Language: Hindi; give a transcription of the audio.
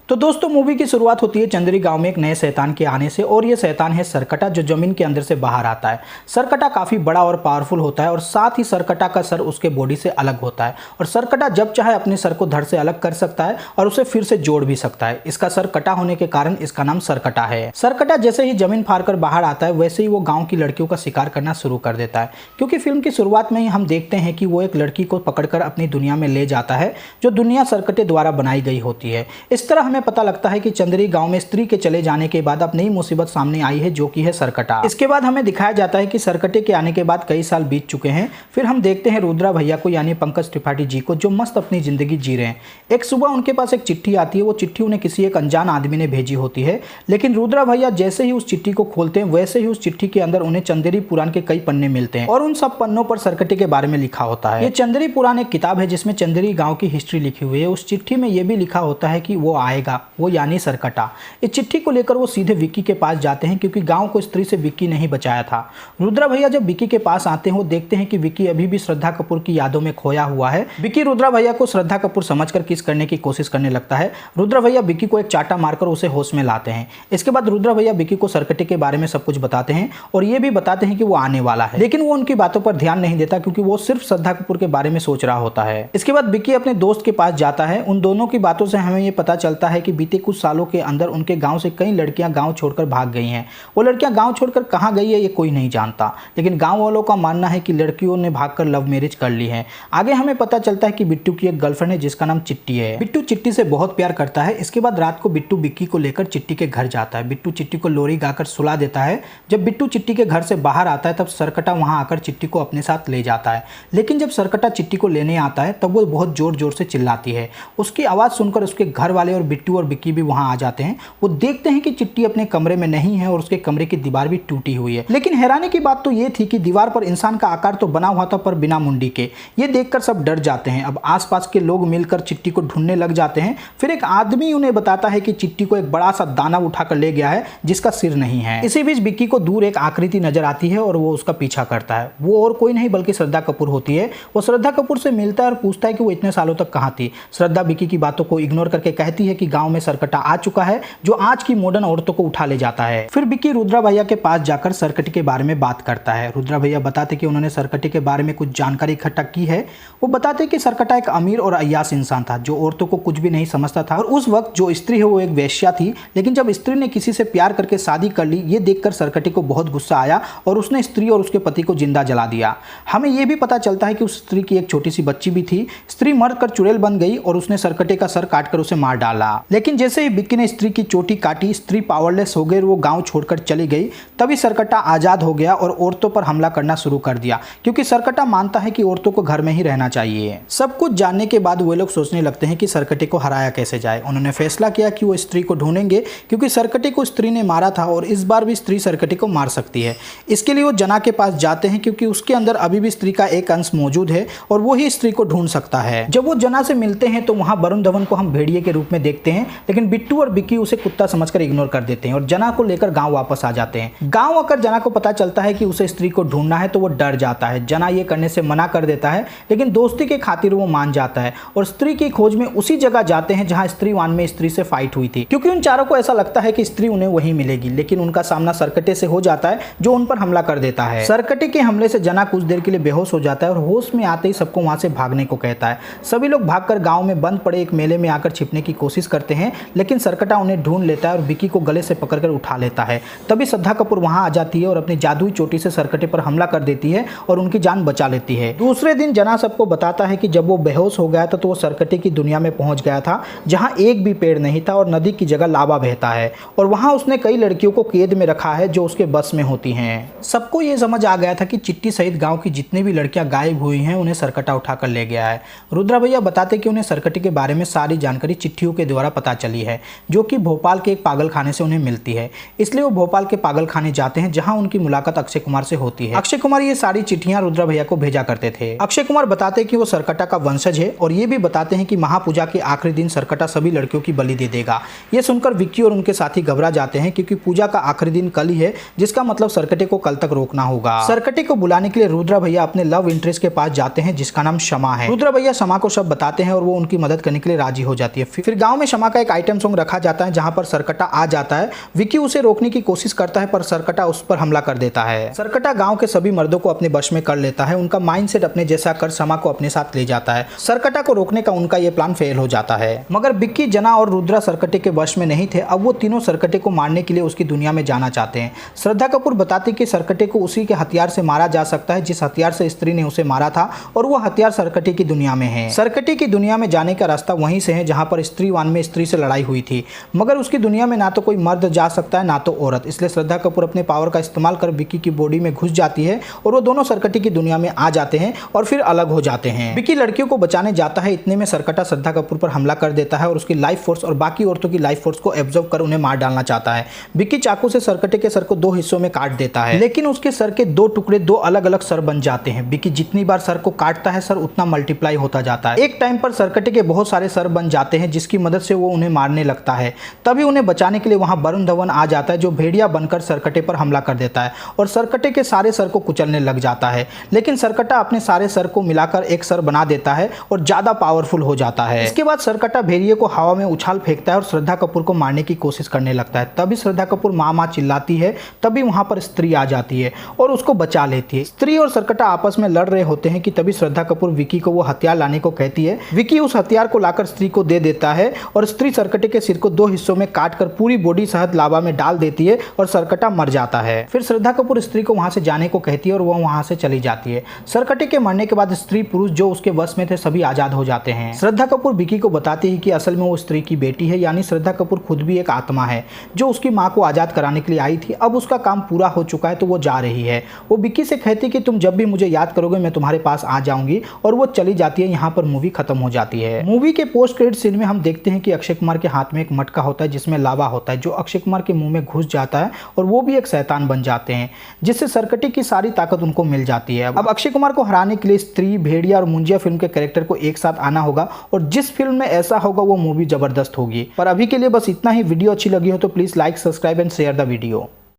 तो दोस्तों मूवी की शुरुआत होती है चंदेरी गांव में एक नए शैतान के आने से, और ये शैतान है सरकटा, जो जमीन के अंदर से बाहर आता है। सरकटा काफी बड़ा और पावरफुल होता है, और साथ ही सरकटा का सर उसके बॉडी से अलग होता है, और सरकटा जब चाहे अपने सर को धड़ से अलग कर सकता है और उसे फिर से जोड़ भी सकता है। इसका सर कटा होने के कारण इसका नाम सरकटा है। सरकटा जैसे ही जमीन फाड़ कर बाहर आता है वैसे ही वो गाँव की लड़कियों का शिकार करना शुरू कर देता है, क्योंकि फिल्म की शुरुआत में ही हम देखते हैं कि वो एक लड़की को पकड़कर अपनी दुनिया में ले जाता है, जो दुनिया सरकटे द्वारा बनाई गई होती है। इस तरह हमें पता लगता है कि चंदेरी गांव में स्त्री के चले जाने के बाद अब नई मुसीबत सामने आई है, जो कि है सरकटा। इसके बाद हमें दिखाया जाता है कि सरकटे के आने के बाद कई साल बीत चुके हैं। फिर हम देखते हैं रुद्रा भैया को, यानी पंकज त्रिपाठी जी को, जो मस्त अपनी जिंदगी जी रहे हैं। एक सुबह उनके पास एक चिट्ठी आती है। वो चिट्ठी उन्हें किसी एक अनजान आदमी ने भेजी होती है, लेकिन रुद्रा भैया जैसे ही उस चिट्ठी को खोलते हैं वैसे ही उस चिट्ठी के अंदर उन्हें चंदेरी पुराण के कई पन्ने मिलते हैं, और उन सब पन्नों पर सरकटे के बारे में लिखा होता है। ये चंदेरी पुराण एक किताब है जिसमें चंदेरी गांव की हिस्ट्री लिखी हुई है। उस चिट्ठी में यह भी लिखा होता है कि वो आएगा, वो यानी सरकटा। इस चिट्ठी को लेकर वो सीधे विक्की के पास जाते हैं, क्योंकि गांव को स्त्री से विक्की नहीं बचाया था। रुद्रा भैया जब विक्की के पास आते हैं वो देखते हैं कि विक्की अभी भी श्रद्धा कपूर की यादों में खोया हुआ है। विक्की रुद्रा भैया को श्रद्धा कपूर समझकर किस करने की कोशिश करने लगता है। रुद्रा भैया विक्की को एक चाटा मारकर उसे होश में लाते हैं। इसके बाद रुद्रा भैया विक्की को सरकटे के बारे में सब कुछ बताते हैं, और ये भी बताते हैं कि वो आने वाला है, लेकिन वो उनकी बातों पर ध्यान नहीं देता, क्योंकि वो सिर्फ श्रद्धा कपूर के बारे में सोच रहा होता है। इसके बाद विक्की अपने दोस्त के पास जाता है। उन दोनों की बातों से हमें ये पता चलता है कि बीते कुछ सालों के अंदर उनके गांव से कई लड़कियां गांव छोड़कर भाग गई हैं। वो लड़कियां गांव छोड़कर कहां गई है ये कोई नहीं जानता, लेकिन गांव वालों का मानना है कि लड़कियों ने भागकर लव मैरिज कर ली है। आगे हमें पता चलता है कि बिट्टू की एक गर्लफ्रेंड है जिसका नाम चिट्टी है। बिट्टू चिट्टी से बहुत प्यार करता है। इसके बाद रात को बिट्टू विक्की को लेकर चिट्टी के घर जाता है। बिट्टू चिट्टी को लोरी गाकर सुला देता है। जब बिट्टू चिट्टी के घर से बाहर आता है तब सरकटा वहां आकर चिट्टी को अपने साथ ले जाता है, लेकिन जब सरकटा चिट्टी को लेने आता है तब वो बहुत जोर जोर से चिल्लाती है। उसकी आवाज सुनकर उसके घर वाले और बिट्टू और विक्की भी वहां आ जाते हैं। वो देखते हैं कि चिट्टी अपने कमरे में नहीं है और उसके कमरे की दीवार भी टूटी हुई है। लेकिन हैरानी की बात तो ये थी कि दीवार पर इंसान का आकार तो बना हुआ था, पर बिना मुंडी के। ये देखकर सब डर जाते हैं। अब आसपास के लोग मिलकर चिट्टी को ढूंढने लग जाते हैं। फिर एक आदमी उन्हें बताता है कि चिट्टी को एक बड़ा सा दाना उठाकर ले गया है जिसका सिर नहीं है। इसी बीच विक्की को दूर एक आकृति नजर आती है और वो उसका पीछा करता है। वो और कोई नहीं बल्कि श्रद्धा कपूर होती है। वो श्रद्धा कपूर से मिलता है और पूछता है कि वो इतने सालों तक कहां थी। श्रद्धा विक्की की बातों को इग्नोर करके कहती है कि गांव में सरकटा आ चुका है, जो आज की मॉडर्न औरतों को उठा ले जाता है। फिर विक्की रुद्रा भैया के पास जाकर सरकटे के बारे में बात करता है। रुद्रा भैया बताते कि उन्होंने सरकटे के बारे में कुछ जानकारी इकट्ठा की है। वो बताते कि सरकटा एक अमीर और अय्याश इंसान था, जो औरतों को कुछ भी नहीं समझता था, और उस वक्त जो स्त्री है वो एक वेश्या थी। लेकिन जब स्त्री ने किसी से प्यार करके शादी कर ली, ये देखकर सरकटे को बहुत गुस्सा आया और उसने स्त्री और उसके पति को जिंदा जला दिया। हमें यह भी पता चलता है कि उस स्त्री की एक छोटी सी बच्ची भी थी। स्त्री मरकर चुड़ैल बन गई और उसने सरकटे का सर काटकर उसे मार डाला। लेकिन जैसे ही विक्की ने स्त्री की चोटी काटी, स्त्री पावरलेस हो गई, वो गांव छोड़कर चली गई। तभी सरकटा आजाद हो गया और औरतों पर हमला करना शुरू कर दिया, क्योंकि सरकटा मानता है कि औरतों को घर में ही रहना चाहिए। सब कुछ जानने के बाद वे लोग सोचने लगते हैं कि सरकटे को हराया कैसे जाए। उन्होंने फैसला किया कि वो स्त्री को ढूंढेंगे, क्योंकि सरकटे को स्त्री ने मारा था और इस बार भी स्त्री सरकटे को मार सकती है। इसके लिए वो जना के पास जाते हैं, क्योंकि उसके अंदर अभी भी स्त्री का एक अंश मौजूद है और वो ही स्त्री को ढूंढ सकता है। जब वो जना से मिलते हैं तो वहां वरुण धवन को हम भेड़िए के रूप में देखते हैं, लेकिन बिट्टू और विक्की उसे कुत्ता समझकर इग्नोर कर देते हैं और जना को लेकर गांव वापस आ जाते हैं। गांव आकर जना को पता चलता है कि उसे स्त्री को ढूंढना है, तो वो डर जाता है। जना ये करने से मना कर देता है, लेकिन दोस्ती के खातिर वो मान जाता है और स्त्री की खोज में उसी जगह जाते हैं जहां स्त्री वान में स्त्री से फाइट हुई थी, क्योंकि उन चारों को ऐसा लगता है कि स्त्री उन्हें वहीं मिलेगी। लेकिन उनका सामना सरकटे से हो जाता है, जो उन पर हमला कर देता है। सरकटे के हमले से जना कुछ देर के लिए बेहोश हो जाता है और होश में आते ही सबको वहां से भागने को कहता है। सभी लोग भागकर गांव में बंद पड़े एक मेले में आकर छिपने की कोशिश करते हैं, लेकिन सरकटा उन्हें ढूंढ लेता है और विक्की को गले से पकड़कर उठा लेता है। तभी श्रद्धा कपूर वहां आ जाती है और अपनी जादुई चोटी से सरकटे पर हमला कर देती है और उनकी जान बचा लेती है। दूसरे दिन जना सबको बताता है कि जब वो बेहोश हो गया था तो वो सरकटे की दुनिया में पहुंच गया था, जहां एक भी पेड़ नहीं था और नदी की जगह लावा बहता है, और वहां उसने कई लड़कियों को कैद में रखा है जो उसके बस में होती हैं। सबको ये समझ आ गया था कि चिट्टी सहित गांव की जितनी भी लड़कियां गायब हुई हैं उन्हें सरकटा उठाकर ले गया है। रुद्रा भैया बताते कि उन्हें सरकटे के बारे में सारी जानकारी चिट्ठियों के द्वारा पता चली है, जो कि भोपाल के एक पागल खाने से उन्हें मिलती है। इसलिए वो भोपाल के पागल खाने जाते हैं, जहां उनकी मुलाकात अक्षय कुमार से होती है। अक्षय कुमार ये सारी चिट्ठियां रुद्रा भैया को भेजा करते थे। अक्षय कुमार बताते कि वो सरकटा का वंशज है, और ये भी बताते हैं कि महापूजा के आखिरी दिन सरकटा सभी लड़कियों की बलि दे देगा। ये सुनकर विक्की और उनके साथी घबरा जाते हैं, क्योंकि पूजा का आखिरी दिन कल ही है, जिसका मतलब सरकटे को कल तक रोकना होगा। सरकटे को बुलाने के लिए रुद्रा भैया अपने लव इंटरेस्ट के पास जाते हैं, जिसका नाम शमा है। रुद्रा भैया शमा को सब बताते हैं और वो उनकी मदद करने के लिए राजी हो जाती है। फिर गांव में शमा का एक आइटम सॉन्ग रखा जाता है जहां पर सरकटा आ जाता है। विकी उसे रोकने की कोशिश करता है पर सरकटा उस पर हमला कर देता है। सरकटा गांव के सभी मर्दों को अपने वश में कर लेता है। उनका माइंडसेट अपने जैसा कर शमा को अपने साथ ले जाता है। सरकटा को रोकने का उनका ये प्लान फेल हो जाता है। मगर बिक्की, जना और रुद्रा सरकटे के वश में नहीं थे। अब वो तीनों सरकटे को मारने के लिए उसकी दुनिया में जाना चाहते हैं। श्रद्धा कपूर बताती कि सरकटे को उसी के हथियार से मारा जा सकता है जिस हथियार से स्त्री ने उसे मारा था, और वो हथियार सरकटे की दुनिया में है। सरकटे की दुनिया में जाने का रास्ता वहीं से है जहां पर स्त्री वान में स्त्री से लड़ाई हुई थी। मगर उसकी दुनिया में ना तो कोई मर्द जा सकता है ना तो औरत। इसलिए श्रद्धा कपूर अपने पावर का इस्तेमाल कर विक्की की बॉडी में घुस जाती है और वो दोनों सरकटे की दुनिया में आ जाते हैं और फिर अलग हो जाते हैं। विक्की लड़कियों को बचाने जाता है, इतने में सरकटा श्रद्धा कपूर पर हमला कर देता है और उसकी लाइफ फोर्स और बाकी औरतों की लाइफ फोर्स को एब्जॉर्ब कर उन्हें मार डालना चाहता है। विक्की चाकू से सरकटे के सर को 2 हिस्सों में काट देता है, लेकिन उसके सर के 2 टुकड़े 2 अलग अलग सर बन जाते हैं। विक्की जितनी बार सर को काटता है सर उतना मल्टीप्लाई होता जाता है। एक टाइम पर सरकटे के बहुत सारे सर बन जाते हैं जिसकी मदद से वो उन्हें मारने लगता है। तभी उन्हें बचाने के लिए वहां वरुण धवन आ जाता है जो भेड़िया बनकर सरकटे पर हमला कर देता है और सरकटे के सारे सर को कुचलने लग जाता है। लेकिन सरकटा अपने सारे सर को मिलाकर एक सर बना देता है और ज्यादा पावरफुल हो जाता है। इसके बाद सरकटा भेड़िए को हवा में उछाल फेंकता है और श्रद्धा कपूर को मारने की कोशिश करने लगता है। तभी श्रद्धा कपूर माँ माँ चिल्लाती है। तभी वहां पर स्त्री आ जाती है और उसको बचा लेती है। स्त्री और सरकटा आपस में लड़ रहे होते हैं कि तभी श्रद्धा कपूर विकी को वो हथियार लाने को कहती है। विकी उस हथियार को लाकर स्त्री को दे देता है और स्त्री सरकटे के सिर को 2 हिस्सों में काटकर पूरी बॉडी शहद लावा में डाल देती है और सरकटा मर जाता है। फिर श्रद्धा कपूर स्त्री को वहां से जाने को कहती है और वह वहां से चली जाती है। सरकटे के मरने के बाद स्त्री पुरुष जो उसके वश में थे सभी आजाद हो जाते हैं। श्रद्धा कपूर विकी को बताती है कि असल में वो स्त्री की बेटी है, यानी श्रद्धा कपूर खुद भी एक आत्मा है जो उसकी माँ को आजाद कराने के लिए आई थी। अब उसका काम पूरा हो चुका है तो वो जा रही है। वो विकी से कहती कि तुम जब भी मुझे याद करोगे मैं तुम्हारे पास आ जाऊंगी, और वो चली जाती है। यहाँ पर मूवी खत्म हो जाती है। मूवी के पोस्ट क्रेडिट सीन में हम देखते हैं कि अक्षय कुमार के हाथ में एक मटका होता है जिसमें लावा होता है जो अक्षय कुमार के मुंह में घुस जाता है और वो भी एक शैतान बन जाते हैं जिससे सरकटे की सारी ताकत उनको मिल जाती है। अब अक्षय कुमार को हराने के लिए स्त्री, भेड़िया और मुंजिया फिल्म के कैरेक्टर को एक साथ आना होगा और जिस फिल्म में ऐसा होगा वो मूवी जबरदस्त होगी। पर अभी के लिए बस इतना ही। वीडियो अच्छी लगी हो तो please like, subscribe and share the video.